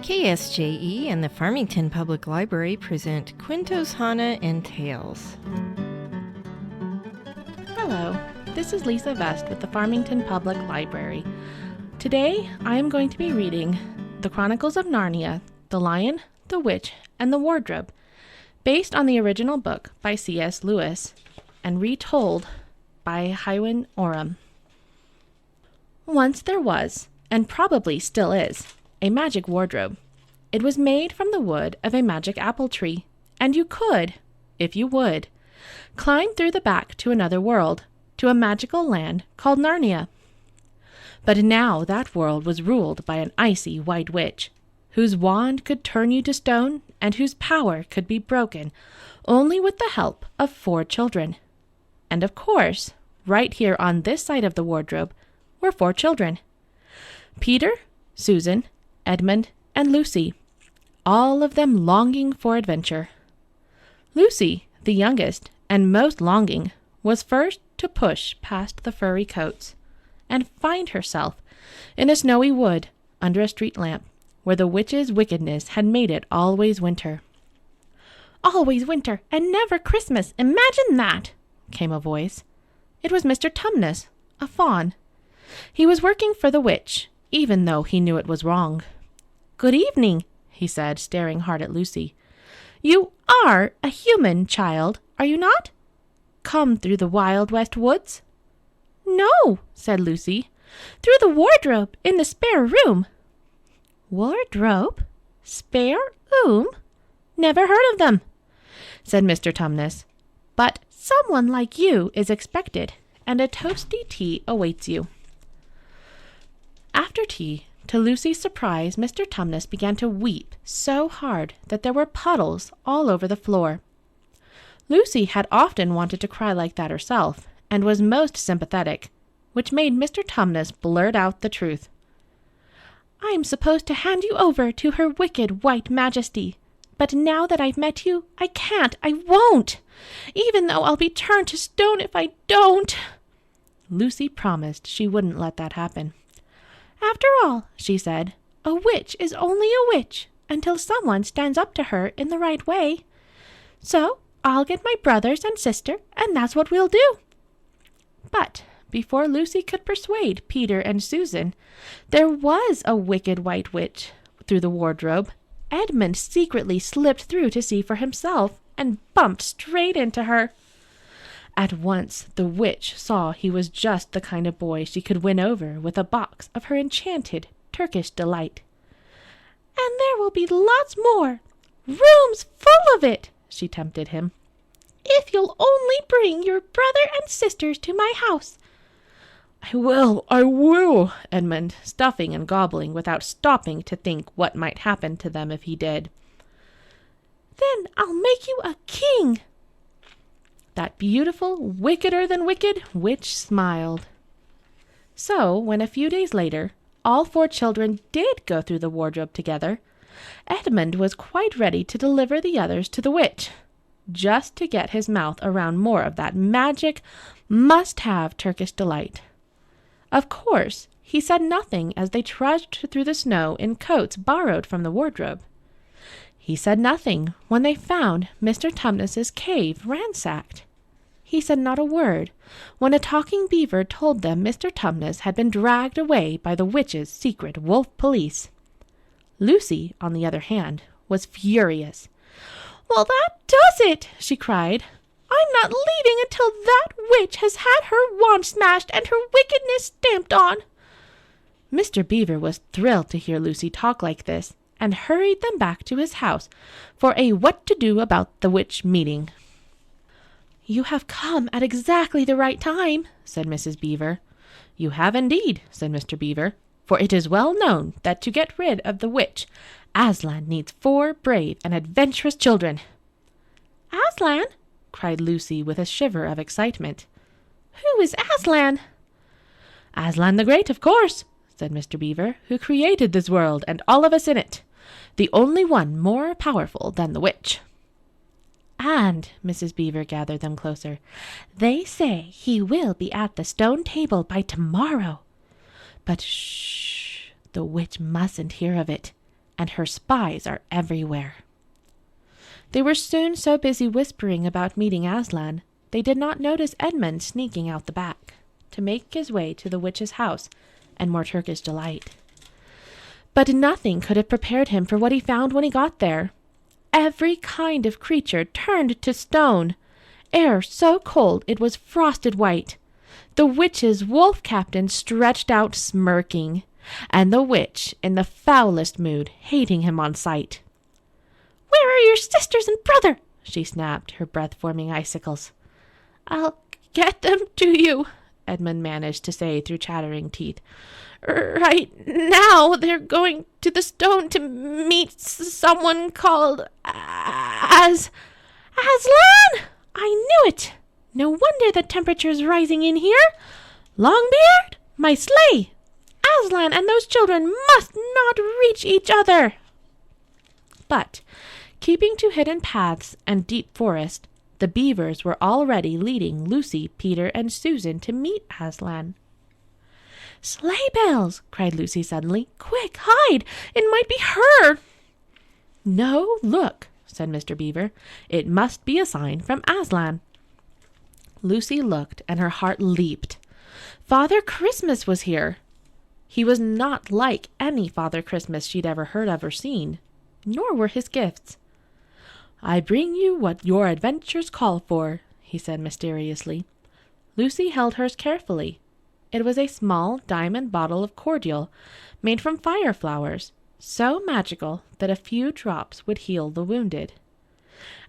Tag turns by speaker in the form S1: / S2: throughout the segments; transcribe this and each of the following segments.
S1: KSJE and the Farmington Public Library present Cuentos Hahne and Tales.
S2: Hello, this is Lisa Vest with the Farmington Public Library. Today, I am going to be reading The Chronicles of Narnia, The Lion, the Witch, and the Wardrobe, based on the original book by C.S. Lewis and retold by Hiawyn Oram. Once there was, and probably still is, a magic wardrobe. It was made from the wood of a magic apple tree, and you could, if you would, climb through the back to another world, to a magical land called Narnia. But now that world was ruled by an icy white witch, whose wand could turn you to stone and whose power could be broken only with the help of 4 children. And of course, right here on this side of the wardrobe were 4 children. Peter, Susan, Edmund, and Lucy, all of them longing for adventure. Lucy, the youngest and most longing, was first to push past the furry coats and find herself in a snowy wood under a street lamp where the witch's wickedness had made it always winter. "Always winter and never Christmas, imagine that!" came a voice. It was Mr. Tumnus, a faun. He was working for the witch, even though he knew it was wrong. "Good evening," he said, staring hard at Lucy. "You are a human child, are you not? Come through the Wild West woods?" "No," said Lucy. "Through the wardrobe in the spare room." "Wardrobe? Spare room? Never heard of them," said Mr. Tumnus. "But someone like you is expected, and a toasty tea awaits you." After tea, to Lucy's surprise, Mr. Tumnus began to weep so hard that there were puddles all over the floor. Lucy had often wanted to cry like that herself, and was most sympathetic, which made Mr. Tumnus blurt out the truth. "I'm supposed to hand you over to her wicked white majesty, but now that I've met you, I can't, I won't, even though I'll be turned to stone if I don't." Lucy promised she wouldn't let that happen. "After all," she said, "a witch is only a witch until someone stands up to her in the right way. So I'll get my brothers and sister, and that's what we'll do." But before Lucy could persuade Peter and Susan, there was a wicked white witch through the wardrobe. Edmund secretly slipped through to see for himself and bumped straight into her. At once the witch saw he was just the kind of boy she could win over with a box of her enchanted Turkish delight. "And there will be lots more, rooms full of it," she tempted him, "if you'll only bring your brother and sisters to my house." I will, Edmund, stuffing and gobbling without stopping to think what might happen to them if he did. "Then I'll make you a king." That beautiful, wickeder-than-wicked witch smiled. So, when a few days later, all 4 children did go through the wardrobe together, Edmund was quite ready to deliver the others to the witch, just to get his mouth around more of that magic, must-have Turkish delight. Of course, he said nothing as they trudged through the snow in coats borrowed from the wardrobe. He said nothing when they found Mr. Tumnus's cave ransacked. He said not a word when a talking beaver told them Mr. Tumnus had been dragged away by the witch's secret wolf police. Lucy, on the other hand, was furious. "Well, that does it!" she cried. "I'm not leaving until that witch has had her wand smashed and her wickedness stamped on." Mr. Beaver was thrilled to hear Lucy talk like this, and hurried them back to his house for a what-to-do-about-the-witch meeting. "You have come at exactly the right time," said Mrs. Beaver. "You have indeed," said Mr. Beaver, "for it is well known that to get rid of the witch, Aslan needs 4 brave and adventurous children." "Aslan?" cried Lucy with a shiver of excitement. "Who is Aslan?" "Aslan the Great, of course," said Mr. Beaver, "who created this world and all of us in it. The only one more powerful than the witch." "And," Mrs. Beaver gathered them closer, "they say he will be at the stone table by tomorrow. But shh, the witch mustn't hear of it. and her spies are everywhere." They were soon so busy whispering about meeting Aslan, they did not notice Edmund sneaking out the back to make his way to the witch's house and more Turkish delight. But nothing could have prepared him for what he found when he got there. Every kind of creature turned to stone, air so cold it was frosted white. The witch's wolf captain stretched out smirking, and the witch, in the foulest mood, hating him on sight. "Where are your sisters and brother?" she snapped, her breath forming icicles. "I'll get them to you," Edmund managed to say through chattering teeth. "Right now they're going to the stone to meet someone called Aslan! I knew it! No wonder the temperature's rising in here. Longbeard, my sleigh! Aslan and those children must not reach each other." But, keeping to hidden paths and deep forest, the beavers were already leading Lucy, Peter, and Susan to meet Aslan. "Sleigh bells!" cried Lucy suddenly. "Quick, hide! It might be her!" "No, look," said Mr. Beaver. "It must be a sign from Aslan." Lucy looked, and her heart leaped. Father Christmas was here. He was not like any Father Christmas she'd ever heard of or seen, nor were his gifts. "I bring you what your adventures call for," he said mysteriously. Lucy held hers carefully. It was a small diamond bottle of cordial made from fire flowers, so magical that a few drops would heal the wounded.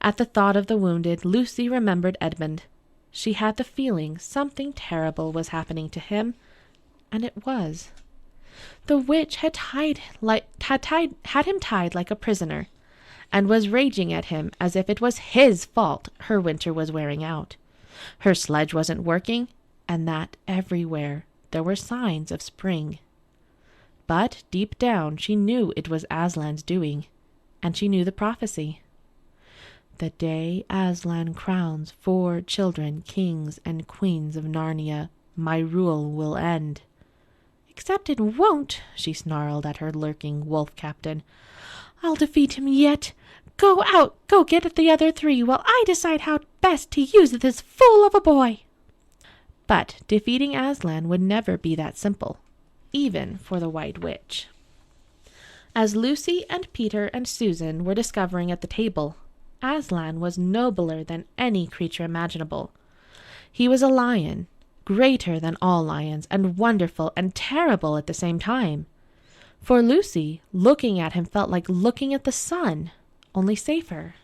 S2: At the thought of the wounded, Lucy remembered Edmund. She had the feeling something terrible was happening to him, and it was. The witch had him tied like a prisoner, and was raging at him as if it was his fault her winter was wearing out. Her sledge wasn't working, and that everywhere there were signs of spring. But deep down she knew it was Aslan's doing, and she knew the prophecy. "The day Aslan crowns 4 children kings and queens of Narnia, my rule will end." "Except it won't," she snarled at her lurking wolf captain. "I'll defeat him yet. Go out, go get at the other 3 while I decide how best to use this fool of a boy." But defeating Aslan would never be that simple, even for the White Witch. As Lucy and Peter and Susan were discovering at the table, Aslan was nobler than any creature imaginable. He was a lion, greater than all lions, and wonderful and terrible at the same time. For Lucy, looking at him felt like looking at the sun, only safer.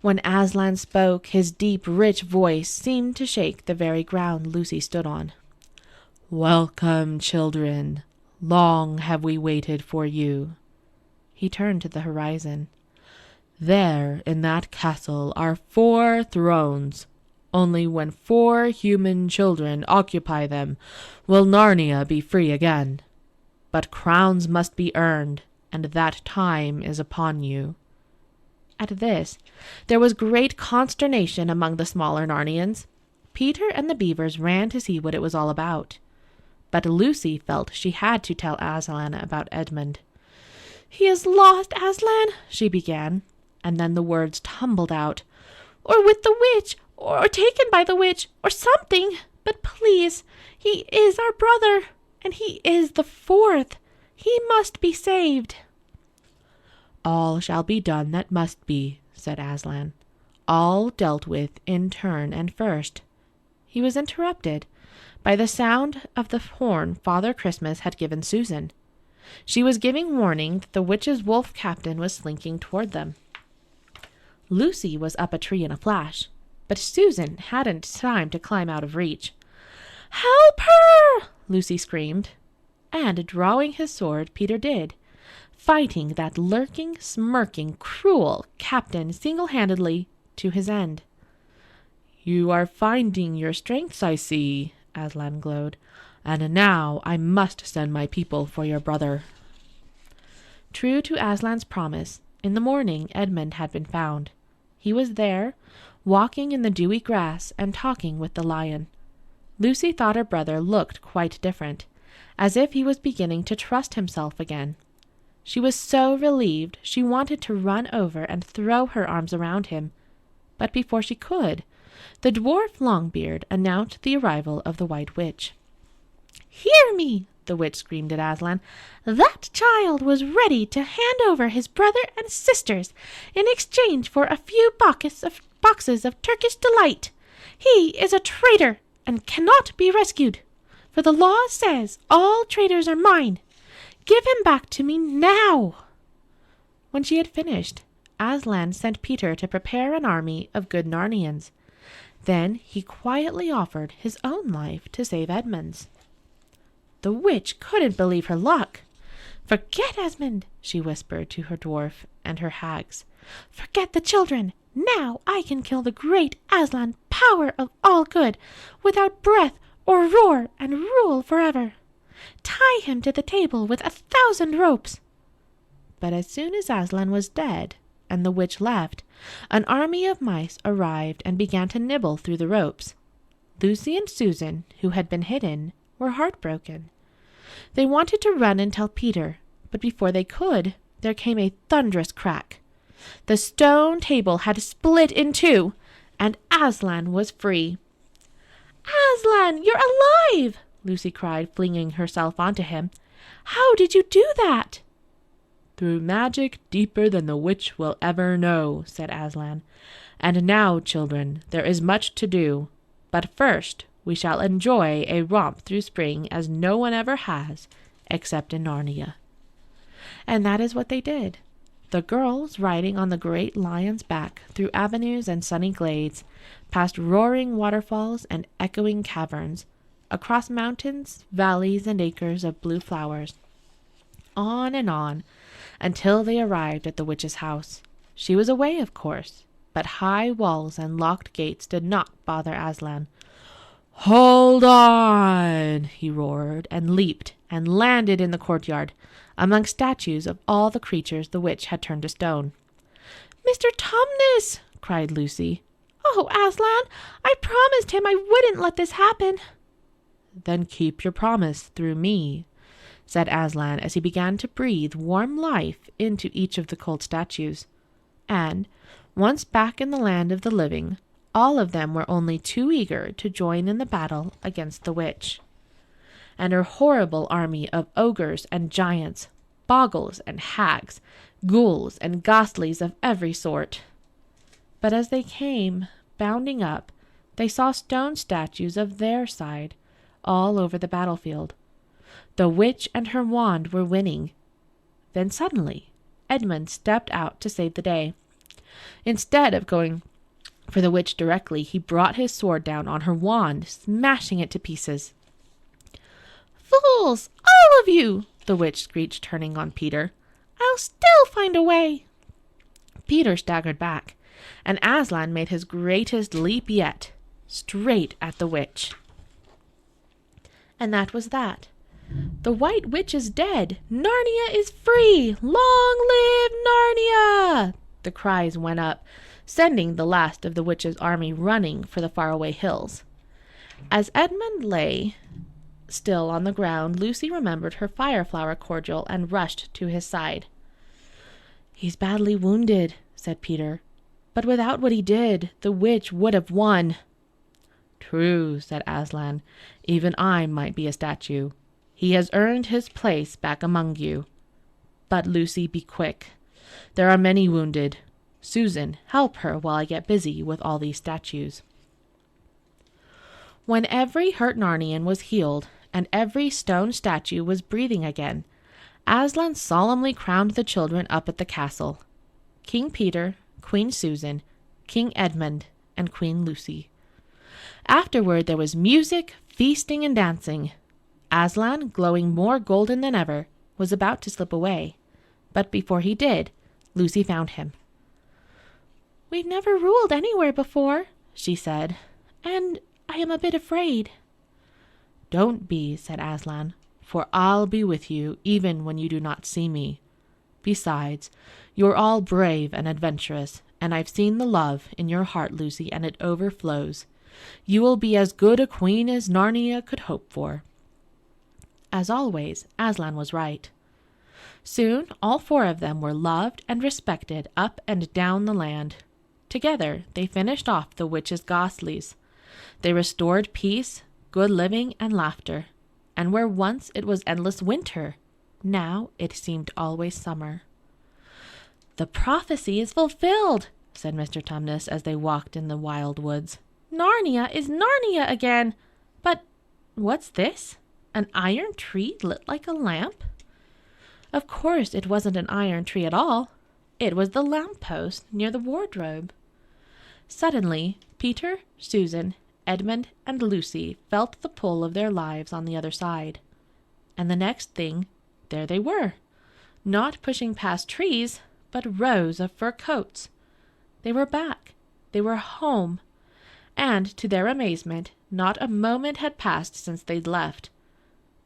S2: When Aslan spoke, his deep, rich voice seemed to shake the very ground Lucy stood on. "Welcome, children. Long have we waited for you." He turned to the horizon. "There, in that castle, are 4 thrones. Only when 4 human children occupy them will Narnia be free again. But crowns must be earned, and that time is upon you." At this, there was great consternation among the smaller Narnians. Peter and the beavers ran to see what it was all about. But Lucy felt she had to tell Aslan about Edmund. "He is lost, Aslan," she began, and then the words tumbled out. "Or with the witch, or taken by the witch, or something. But please, he is our brother, and he is the 4th. He must be saved." "All shall be done that must be," said Aslan. "All dealt with in turn and first." He was interrupted by the sound of the horn Father Christmas had given Susan. She was giving warning that the witch's wolf captain was slinking toward them. Lucy was up a tree in a flash, but Susan hadn't time to climb out of reach. "Help her!" Lucy screamed, and drawing his sword, Peter did, fighting that lurking, smirking, cruel captain single-handedly to his end. "You are finding your strengths, I see," Aslan glowed, "and now I must send my people for your brother." True to Aslan's promise, in the morning Edmund had been found. He was there, walking in the dewy grass and talking with the lion. Lucy thought her brother looked quite different, as if he was beginning to trust himself again. She was so relieved she wanted to run over and throw her arms around him. But before she could, the dwarf Longbeard announced the arrival of the White Witch. "Hear me!" the witch screamed at Aslan. "That child was ready to hand over his brother and sisters in exchange for a few boxes of Turkish delight. He is a traitor and cannot be rescued, for the law says all traitors are mine. Give him back to me now." When she had finished, Aslan sent Peter to prepare an army of good Narnians. Then he quietly offered his own life to save Edmund's. The witch couldn't believe her luck. "Forget Esmond," she whispered to her dwarf and her hags. "Forget the children. Now I can kill the great Aslan, power of all good, without breath or roar, and rule forever. Tie him to the table with 1,000 ropes." But as soon as Aslan was dead and the witch left, an army of mice arrived and began to nibble through the ropes. Lucy and Susan, who had been hidden, were heartbroken. They wanted to run and tell Peter, but before they could, there came a thunderous crack. The stone table had split in two, and Aslan was free. "Aslan, you're alive!" Lucy cried, flinging herself onto him. "How did you do that?" "Through magic deeper than the witch will ever know," said Aslan. "And now, children, there is much to do. But first we shall enjoy a romp through spring as no one ever has, except in Narnia." And that is what they did. The girls riding on the great lion's back through avenues and sunny glades, past roaring waterfalls and echoing caverns, across mountains, valleys, and acres of blue flowers. On and on, until they arrived at the witch's house. She was away, of course, but high walls and locked gates did not bother Aslan. "Hold on!" he roared, and leaped, and landed in the courtyard, among statues of all the creatures the witch had turned to stone. "Mr. Tumnus!" cried Lucy. "Oh, Aslan, I promised him I wouldn't let this happen." "Then keep your promise through me," said Aslan as he began to breathe warm life into each of the cold statues. And, once back in the land of the living, all of them were only too eager to join in the battle against the witch and her horrible army of ogres and giants, bogles and hags, ghouls and ghastlies of every sort. But as they came bounding up, they saw stone statues of their side all over the battlefield. The witch and her wand were winning. Then suddenly Edmund stepped out to save the day. Instead of going for the witch directly, he brought his sword down on her wand, smashing it to pieces. "Fools, all of you!" the witch screeched, turning on Peter. "I'll still find a way." Peter staggered back, and Aslan made his greatest leap yet, straight at the witch. And that was that. The White Witch is dead. Narnia is free. Long live Narnia! The cries went up, sending the last of the witch's army running for the faraway hills. As Edmund lay still on the ground, Lucy remembered her fireflower cordial and rushed to his side. "He's badly wounded," said Peter. "But without what he did, the witch would have won." "True," said Aslan. "Even I might be a statue. He has earned his place back among you. But, Lucy, be quick. There are many wounded. Susan, help her while I get busy with all these statues." When every hurt Narnian was healed and every stone statue was breathing again, Aslan solemnly crowned the children up at the castle: King Peter, Queen Susan, King Edmund, and Queen Lucy. Afterward there was music, feasting, and dancing. Aslan, glowing more golden than ever, was about to slip away, but before he did, Lucy found him. "We've never ruled anywhere before," she said, "and I am a bit afraid." "Don't be," said Aslan, "for I'll be with you even when you do not see me. Besides, you're all brave and adventurous, and I've seen the love in your heart, Lucy, and it overflows. You will be as good a queen as Narnia could hope for." As always, Aslan was right. Soon all four of them were loved and respected up and down the land. Together they finished off the witches' goslies. They restored peace, good living, and laughter. And where once it was endless winter, now it seemed always summer. "The prophecy is fulfilled," said Mr. Tumnus as they walked in the wild woods. "Narnia is Narnia again. But what's this? An iron tree lit like a lamp?" Of course it wasn't an iron tree at all. It was the lamp-post near the wardrobe. Suddenly, Peter, Susan, Edmund, and Lucy felt the pull of their lives on the other side. And the next thing, there they were, not pushing past trees, but rows of fur coats. They were back. They were home. And, to their amazement, not a moment had passed since they'd left.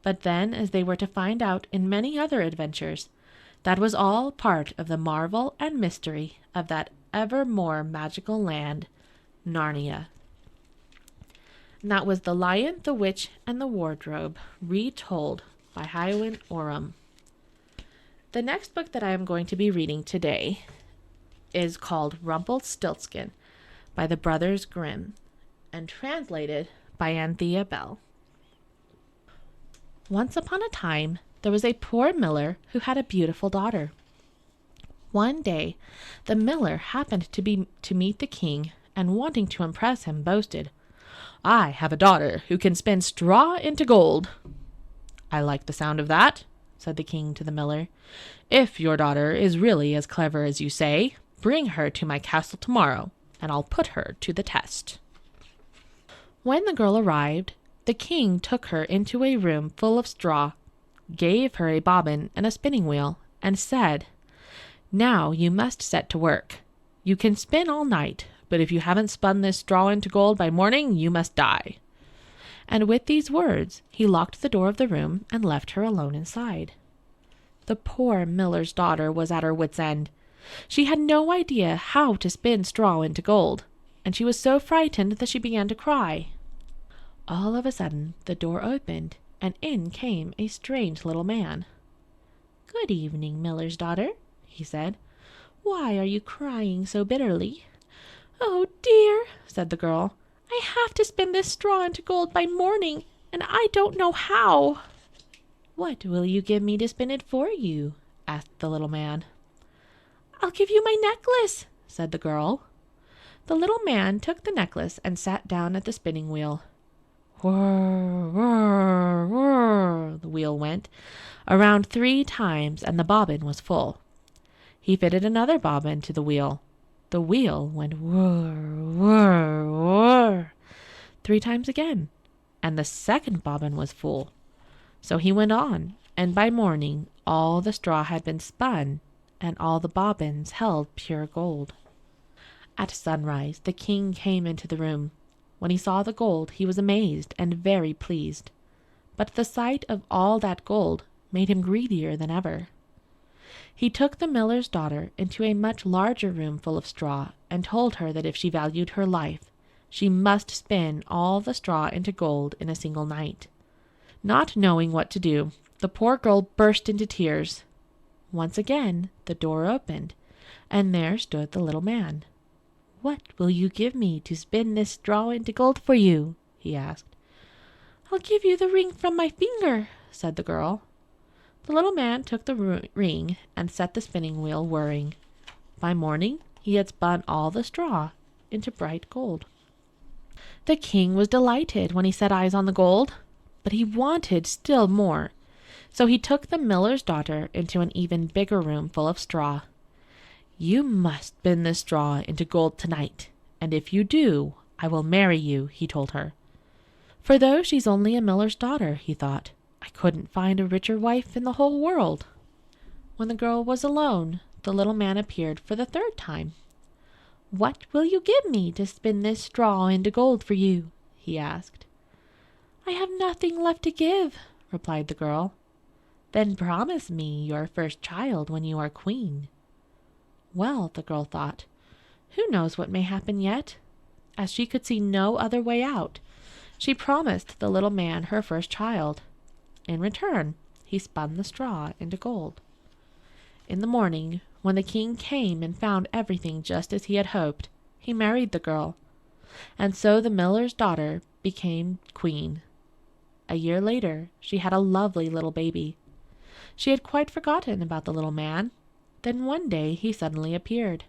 S2: But then, as they were to find out in many other adventures, that was all part of the marvel and mystery of that ever more magical land, Narnia. And that was The Lion, the Witch, and the Wardrobe, retold by Hiawyn Oram. The next book that I am going to be reading today is called Rumplestiltskin by the Brothers Grimm and translated by Anthea Bell. Once upon a time, there was a poor miller who had a beautiful daughter. One day, the miller happened to meet the king, and wanting to impress him, boasted, "I have a daughter who can spin straw into gold." "I like the sound of that," said the king to the miller. "If your daughter is really as clever as you say, bring her to my castle tomorrow, and I'll put her to the test." When the girl arrived, the king took her into a room full of straw, gave her a bobbin and a spinning wheel, and said, "Now you must set to work. You can spin all night, but if you haven't spun this straw into gold by morning, you must die." And with these words, he locked the door of the room and left her alone inside. The poor miller's daughter was at her wit's end. She had no idea how to spin straw into gold, and she was so frightened that she began to cry. All of a sudden, the door opened, and in came a strange little man. "Good evening, miller's daughter," he said. "Why are you crying so bitterly?" "Oh, dear," said the girl, "I have to spin this straw into gold by morning, and I don't know how." "What will you give me to spin it for you?" asked the little man. "I'll give you my necklace," said the girl. The little man took the necklace and sat down at the spinning wheel. Whir, whir, whir, the wheel went around 3 times, and the bobbin was full. He fitted another bobbin to the wheel. The wheel went whir, whir, whir 3 times again, and the second bobbin was full. So he went on, and by morning all the straw had been spun, and all the bobbins held pure gold. At sunrise, the king came into the room. When he saw the gold, he was amazed and very pleased. But the sight of all that gold made him greedier than ever. He took the miller's daughter into a much larger room full of straw, and told her that if she valued her life, she must spin all the straw into gold in a single night. Not knowing what to do, the poor girl burst into tears. Once again the door opened, and there stood the little man. "What will you give me to spin this straw into gold for you?" he asked. "I'll give you the ring from my finger," said the girl. The little man took the ring and set the spinning wheel whirring. By morning he had spun all the straw into bright gold. The king was delighted when he set eyes on the gold, but he wanted still more. So he took the miller's daughter into an even bigger room full of straw. "You must spin this straw into gold tonight, and if you do, I will marry you," he told her. "For though she's only a miller's daughter," he thought, "I couldn't find a richer wife in the whole world." When the girl was alone, the little man appeared for the 3rd time. "What will you give me to spin this straw into gold for you?" he asked. "I have nothing left to give," replied the girl. "Then promise me your first child when you are queen." Well, the girl thought, who knows what may happen yet? As she could see no other way out, she promised the little man her first child. In return, he spun the straw into gold. in the morning, when the king came and found everything just as he had hoped, he married the girl. And so the miller's daughter became queen. A year later, she had a lovely little baby. She had quite forgotten about the little man. Then one day he suddenly appeared.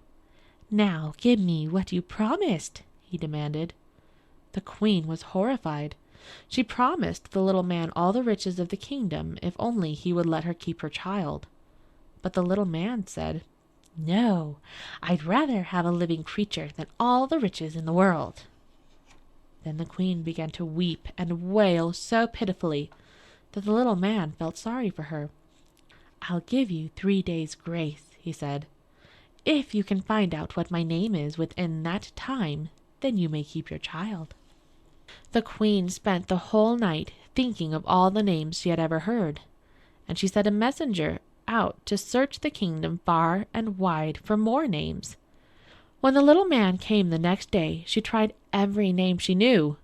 S2: "Now give me what you promised," he demanded. The queen was horrified. She promised the little man all the riches of the kingdom if only he would let her keep her child. But the little man said, "No, I'd rather have a living creature than all the riches in the world." Then the queen began to weep and wail so pitifully that the little man felt sorry for her. "I'll give you 3 days' grace," he said. "If you can find out what my name is within that time, then you may keep your child." The queen spent the whole night thinking of all the names she had ever heard, and she sent a messenger out to search the kingdom far and wide for more names. When the little man came the next day, she tried every name she knew,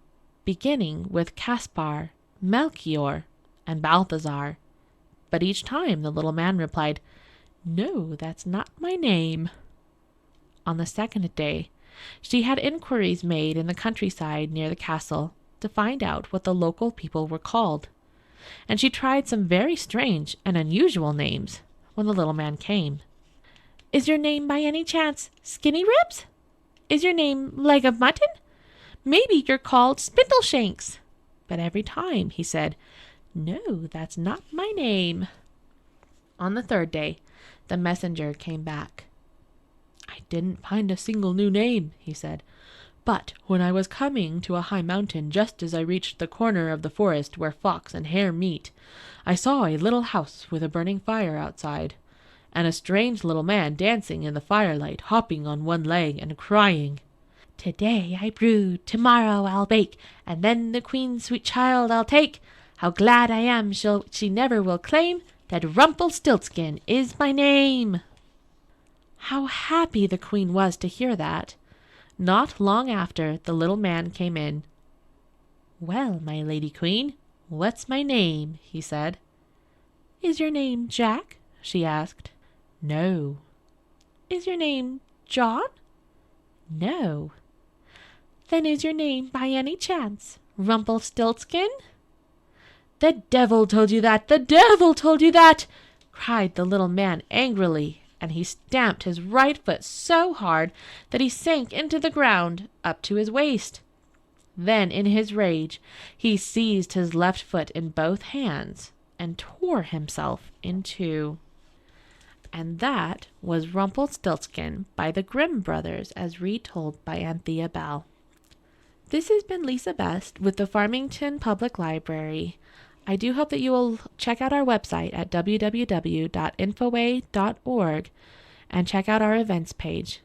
S2: beginning with Caspar, Melchior, and Balthazar. But each time the little man replied, "No, that's not my name." On the second day, she had inquiries made in the countryside near the castle to find out what the local people were called, and she tried some very strange and unusual names when the little man came. "Is your name by any chance Skinny Ribs? Is your name Leg of Mutton? Maybe you're called Spindleshanks." But every time he said, "No, that's not my name." On the third day, the messenger came back. "I didn't find a single new name," he said. "But when I was coming to a high mountain, just as I reached the corner of the forest where fox and hare meet, I saw a little house with a burning fire outside, and a strange little man dancing in the firelight, hopping on one leg and crying, 'Today I brew, tomorrow I'll bake, and then the queen's sweet child I'll take. How glad I am she never will claim that Rumpelstiltskin is my name.'" How happy the queen was to hear that. Not long after, the little man came in. "Well, my lady queen, what's my name?" he said. "Is your name Jack?" she asked. "No." "Is your name John?" "No." "Then is your name by any chance Rumpelstiltskin?" "The devil told you that! The devil told you that!" cried the little man angrily, and he stamped his right foot so hard that he sank into the ground up to his waist. Then, in his rage, he seized his left foot in both hands and tore himself in two. And that was Rumpelstiltskin by the Grimm brothers, as retold by Anthea Bell. This has been Lisa Best with the Farmington Public Library. I do hope that you will check out our website at www.infoway.org and check out our events page.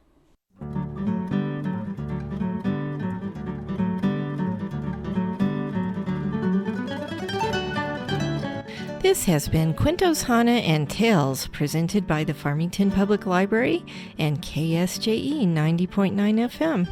S1: This has been Cuentos Hahne and Tales, presented by the Farmington Public Library and KSJE 90.9 FM.